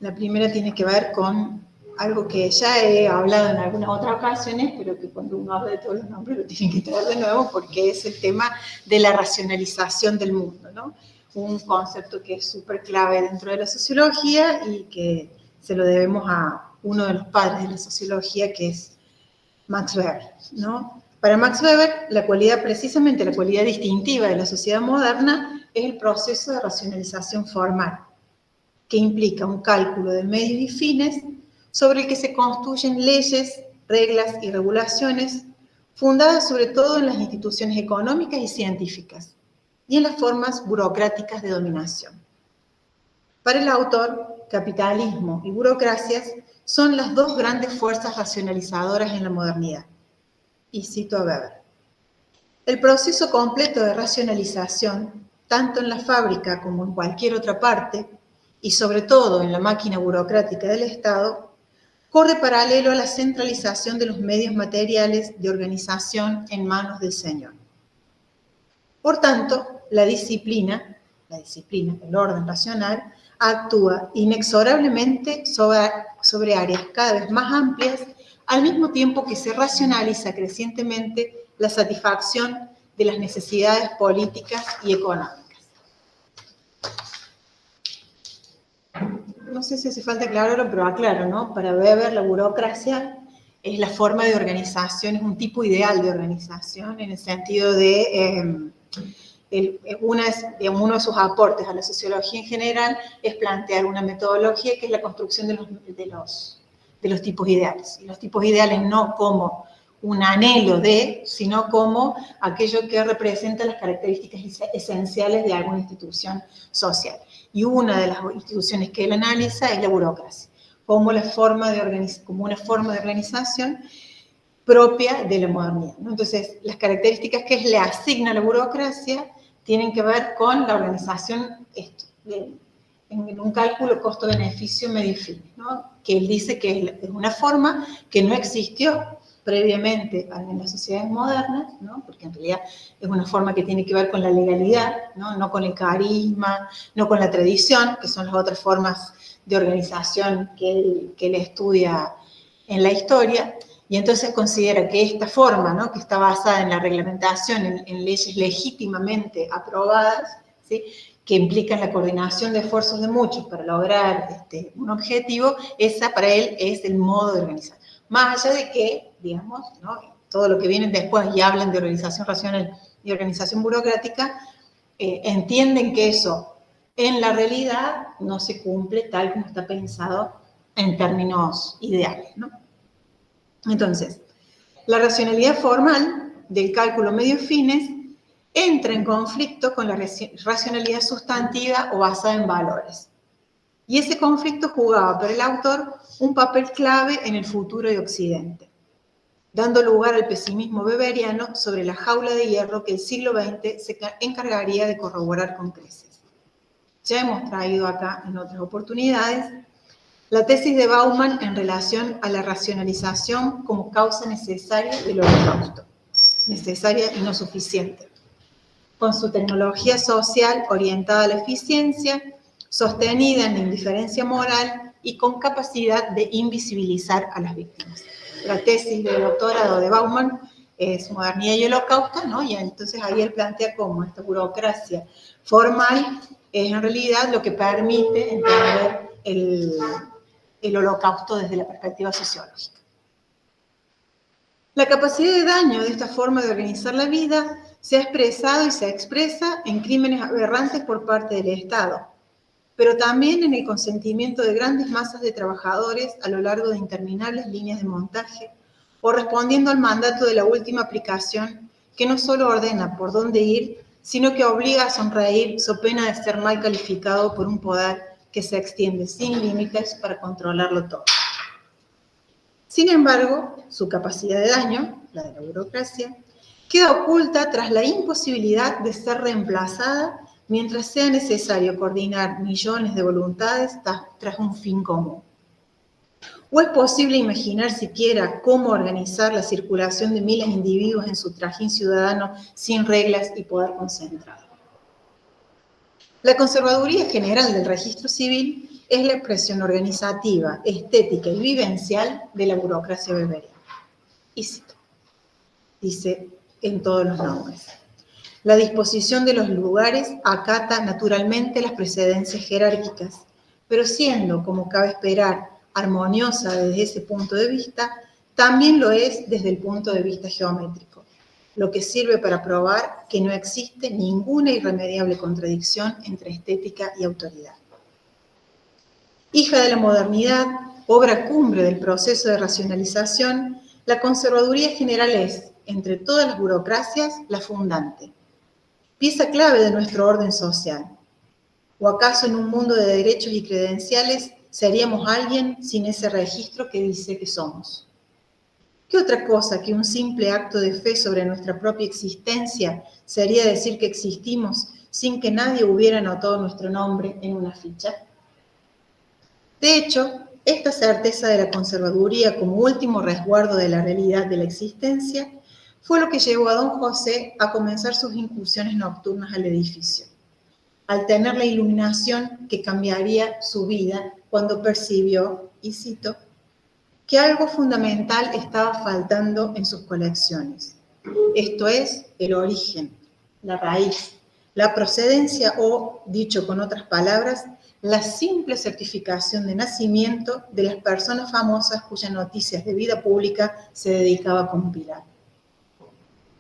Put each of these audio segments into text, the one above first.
La primera tiene que ver con algo que ya he hablado en algunas otras ocasiones, pero que cuando uno habla de todos los nombres lo tienen que traer de nuevo, porque es el tema de la racionalización del mundo, ¿no? Un concepto que es súper clave dentro de la sociología y que se lo debemos a uno de los padres de la sociología, que es Max Weber, ¿no? Para Max Weber, precisamente la cualidad distintiva de la sociedad moderna es el proceso de racionalización formal, que implica un cálculo de medios y fines sobre el que se construyen leyes, reglas y regulaciones fundadas sobre todo en las instituciones económicas y científicas y en las formas burocráticas de dominación. Para el autor, capitalismo y burocracias son las dos grandes fuerzas racionalizadoras en la modernidad. Y cito a Weber: el proceso completo de racionalización, tanto en la fábrica como en cualquier otra parte, y sobre todo en la máquina burocrática del Estado, corre paralelo a la centralización de los medios materiales de organización en manos del Señor. Por tanto, la disciplina, el orden racional, actúa inexorablemente sobre áreas cada vez más amplias, al mismo tiempo que se racionaliza crecientemente la satisfacción de las necesidades políticas y económicas. No sé si hace falta aclararlo, pero aclaro, ¿no? Para Weber, la burocracia es la forma de organización, es un tipo ideal de organización, en el sentido de uno de sus aportes a la sociología en general es plantear una metodología que es la construcción de los tipos ideales. Y los tipos ideales no como un anhelo de, sino como aquello que representa las características esenciales de alguna institución social. Y una de las instituciones que él analiza es la burocracia, como una forma de organización propia de la modernidad, ¿no? Entonces, las características que le asigna la burocracia tienen que ver con la organización en un cálculo costo-beneficio medio-fines, ¿no? Que él dice que es una forma que no existió previamente en las sociedades modernas, ¿no? Porque en realidad es una forma que tiene que ver con la legalidad, ¿no? No con el carisma, no con la tradición, que son las otras formas de organización que él estudia en la historia. Y entonces considera que esta forma, ¿no? Que está basada en la reglamentación, en leyes legítimamente aprobadas, ¿sí? Que implican la coordinación de esfuerzos de muchos para lograr un objetivo, esa para él es el modo de organizar. Más allá de que, digamos, ¿no? Todo lo que vienen después y hablan de organización racional y organización burocrática, entienden que eso en la realidad no se cumple tal como está pensado en términos ideales, ¿no? Entonces, la racionalidad formal del cálculo medio-fines entra en conflicto con la racionalidad sustantiva o basada en valores. Y ese conflicto jugaba para el autor un papel clave en el futuro de Occidente, dando lugar al pesimismo weberiano sobre la jaula de hierro que el siglo XX se encargaría de corroborar con creces. Ya hemos traído acá en otras oportunidades la tesis de Bauman en relación a la racionalización como causa necesaria del holocausto, necesaria y no suficiente, con su tecnología social orientada a la eficiencia, sostenida en la indiferencia moral y con capacidad de invisibilizar a las víctimas. La tesis de doctorado de Bauman es Modernidad y Holocausto, ¿no? Y entonces ahí él plantea cómo esta burocracia formal es en realidad lo que permite entender el holocausto desde la perspectiva sociológica. La capacidad de daño de esta forma de organizar la vida se ha expresado y se expresa en crímenes aberrantes por parte del Estado, pero también en el consentimiento de grandes masas de trabajadores a lo largo de interminables líneas de montaje, o respondiendo al mandato de la última aplicación que no solo ordena por dónde ir, sino que obliga a sonreír so pena de ser mal calificado por un poder que se extiende sin límites para controlarlo todo. Sin embargo, su capacidad de daño, la de la burocracia, queda oculta tras la imposibilidad de ser reemplazada mientras sea necesario coordinar millones de voluntades tras un fin común. ¿O es posible imaginar siquiera cómo organizar la circulación de miles de individuos en su trajín ciudadano sin reglas y poder concentrado? La conservaduría general del registro civil es la expresión organizativa, estética y vivencial de la burocracia weberiana. Y cito, dice en todos los nombres. La disposición de los lugares acata naturalmente las precedencias jerárquicas, pero siendo, como cabe esperar, armoniosa desde ese punto de vista, también lo es desde el punto de vista geométrico, lo que sirve para probar que no existe ninguna irremediable contradicción entre estética y autoridad. Hija de la modernidad, obra cumbre del proceso de racionalización, la conservaduría general es, entre todas las burocracias, la fundante, pieza clave de nuestro orden social. ¿O acaso en un mundo de derechos y credenciales seríamos alguien sin ese registro que dice que somos? ¿Qué otra cosa que un simple acto de fe sobre nuestra propia existencia sería decir que existimos sin que nadie hubiera anotado nuestro nombre en una ficha? De hecho, esta certeza de la conservaduría como último resguardo de la realidad de la existencia fue lo que llevó a don José a comenzar sus incursiones nocturnas al edificio, al tener la iluminación que cambiaría su vida cuando percibió, y cito, que algo fundamental estaba faltando en sus colecciones. Esto es el origen, la raíz, la procedencia o, dicho con otras palabras, la simple certificación de nacimiento de las personas famosas cuyas noticias de vida pública se dedicaba a compilar.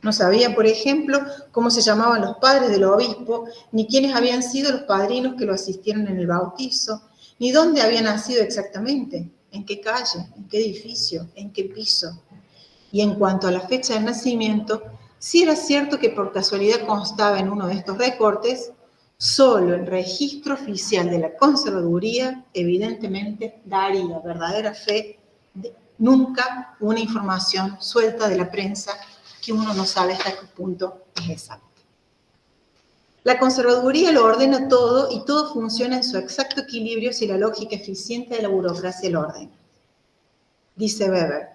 No sabía, por ejemplo, cómo se llamaban los padres del obispo, ni quiénes habían sido los padrinos que lo asistieron en el bautizo, ni dónde había nacido exactamente, en qué calle, en qué edificio, en qué piso. Y en cuanto a la fecha de nacimiento, sí era cierto que por casualidad constaba en uno de estos recortes, solo el registro oficial de la conservaduría, evidentemente, daría verdadera fe de nunca una información suelta de la prensa que uno no sabe hasta qué punto es exacto. La conservaduría lo ordena todo y todo funciona en su exacto equilibrio si la lógica eficiente de la burocracia lo ordena. Dice Weber,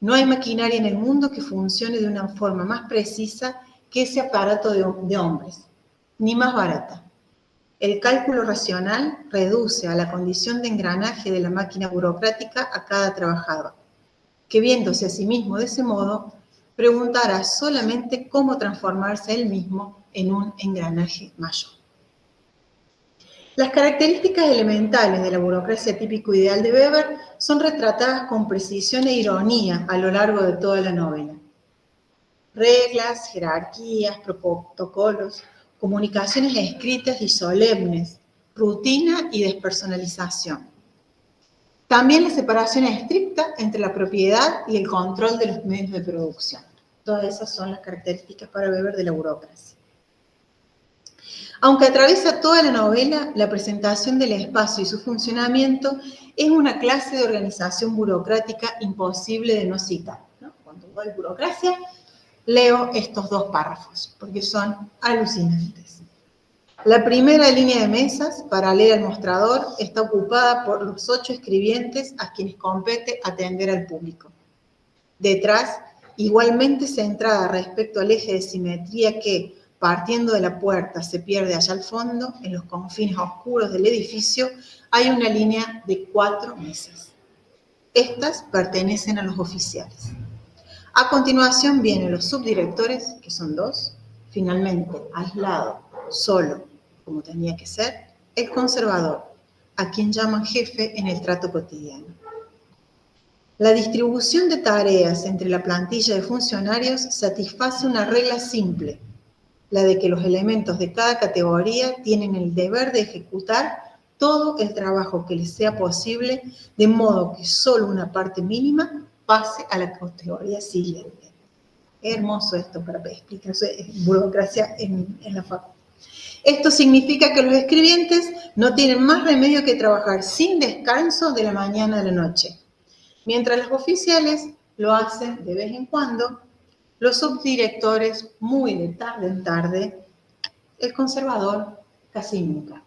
no hay maquinaria en el mundo que funcione de una forma más precisa que ese aparato de hombres, ni más barata. El cálculo racional reduce a la condición de engranaje de la máquina burocrática a cada trabajador, que viéndose a sí mismo de ese modo, preguntará solamente cómo transformarse él mismo en un engranaje mayor. Las características elementales de la burocracia típico ideal de Weber son retratadas con precisión e ironía a lo largo de toda la novela. Reglas, jerarquías, protocolos, comunicaciones escritas y solemnes, rutina y despersonalización. También la separación estricta entre la propiedad y el control de los medios de producción. Todas esas son las características para Weber de la burocracia. Aunque atraviesa toda la novela, la presentación del espacio y su funcionamiento es una clase de organización burocrática imposible de no citar, ¿no? Cuando hay burocracia, leo estos dos párrafos, porque son alucinantes. La primera línea de mesas, paralela al mostrador, está ocupada por los 8 escribientes a quienes compete atender al público. Detrás, igualmente centrada respecto al eje de simetría que, partiendo de la puerta, se pierde allá al fondo, en los confines oscuros del edificio, hay una línea de 4 mesas. Estas pertenecen a los oficiales. A continuación vienen los subdirectores, que son 2, finalmente, aislado, solo, como tenía que ser, el conservador, a quien llaman jefe en el trato cotidiano. La distribución de tareas entre la plantilla de funcionarios satisface una regla simple, la de que los elementos de cada categoría tienen el deber de ejecutar todo el trabajo que les sea posible, de modo que solo una parte mínima pase a la categoría siguiente. Es hermoso esto para explicar burocracia en la facultad. Esto significa que los escribientes no tienen más remedio que trabajar sin descanso de la mañana a la noche, mientras los oficiales lo hacen de vez en cuando, los subdirectores muy de tarde en tarde, el conservador casi nunca.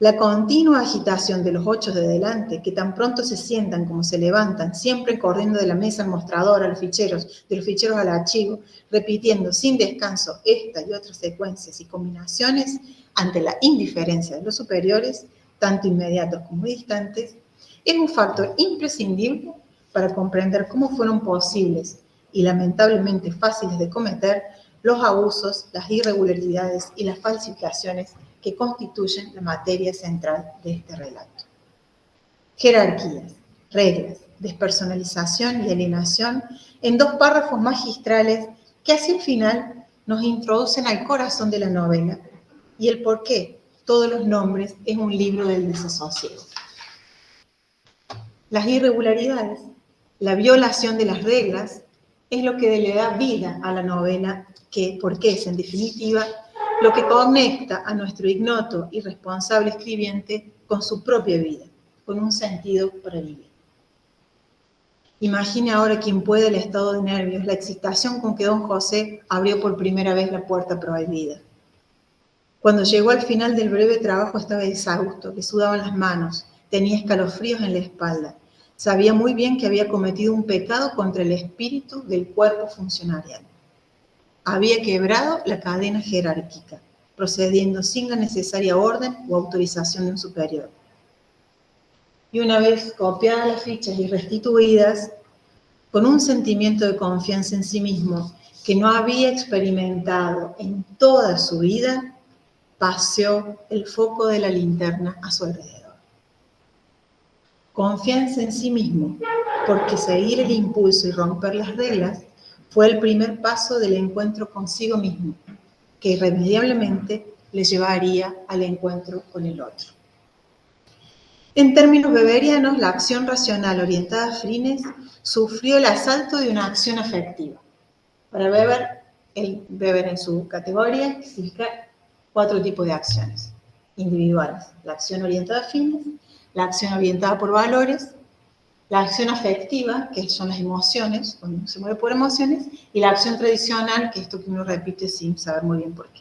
La continua agitación de los 8 de delante, que tan pronto se sientan como se levantan, siempre corriendo de la mesa al mostrador, a los ficheros, de los ficheros al archivo, repitiendo sin descanso esta y otras secuencias y combinaciones ante la indiferencia de los superiores, tanto inmediatos como distantes, es un factor imprescindible para comprender cómo fueron posibles y lamentablemente fáciles de cometer los abusos, las irregularidades y las falsificaciones que constituyen la materia central de este relato. Jerarquías, reglas, despersonalización y alienación en 2 párrafos magistrales que hacia el final nos introducen al corazón de la novela y el por qué todos los nombres es un libro del desasosiego. Las irregularidades, la violación de las reglas, es lo que le da vida a la novela, porque es, en definitiva, lo que conecta a nuestro ignoto y responsable escribiente con su propia vida, con un sentido para vivir. Imagine ahora quien puede el estado de nervios, la excitación con que don José abrió por primera vez la puerta prohibida. Cuando llegó al final del breve trabajo estaba exhausto, le sudaban las manos, tenía escalofríos en la espalda. Sabía muy bien que había cometido un pecado contra el espíritu del cuerpo funcionarial. Había quebrado la cadena jerárquica, procediendo sin la necesaria orden o autorización de un superior. Y una vez copiadas las fichas y restituidas, con un sentimiento de confianza en sí mismo que no había experimentado en toda su vida, paseó el foco de la linterna a su alrededor. Confianza en sí mismo, porque seguir el impulso y romper las reglas fue el primer paso del encuentro consigo mismo, que irremediablemente le llevaría al encuentro con el otro. En términos weberianos, la acción racional orientada a fines sufrió el asalto de una acción afectiva. Para Weber, el Weber en su categoría explica 4 tipos de acciones individuales: la acción orientada a fines, la acción orientada por valores, la acción afectiva, que son las emociones, cuando uno se mueve por emociones, y la acción tradicional, que es esto que uno repite sin saber muy bien por qué.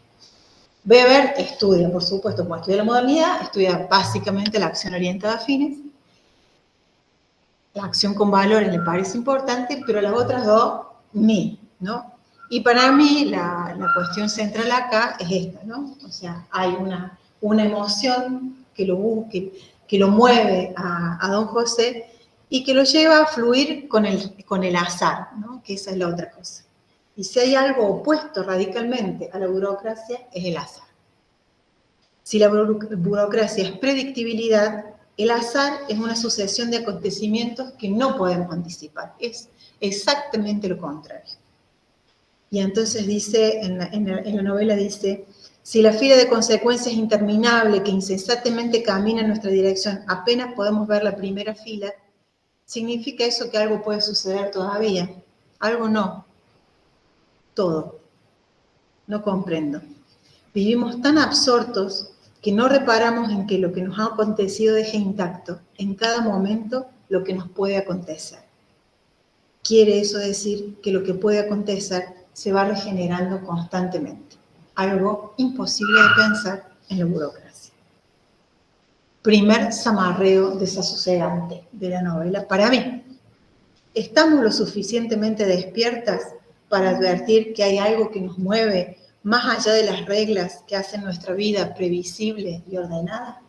Weber estudia, por supuesto, como estudia la modalidad, estudia básicamente la acción orientada a fines. La acción con valores le parece importante, pero las otras 2, ¿no? Y para mí la cuestión central acá es esta, ¿no? O sea, hay una emoción que lo mueve a don José y que lo lleva a fluir con el azar, ¿no? Que esa es la otra cosa. Y si hay algo opuesto radicalmente a la burocracia, es el azar. Si la burocracia es predictibilidad, el azar es una sucesión de acontecimientos que no podemos anticipar. Es exactamente lo contrario. Y entonces dice, en la novela dice, si la fila de consecuencias interminable que incesantemente camina en nuestra dirección, apenas podemos ver la primera fila, ¿significa eso que algo puede suceder todavía? Algo no. Todo. No comprendo. Vivimos tan absortos que no reparamos en que lo que nos ha acontecido deja intacto en cada momento lo que nos puede acontecer. Quiere eso decir que lo que puede acontecer se va regenerando constantemente, algo imposible de pensar en la burocracia. Primer zamarreo desasosegante de la novela para mí. ¿Estamos lo suficientemente despiertas para advertir que hay algo que nos mueve más allá de las reglas que hacen nuestra vida previsible y ordenada?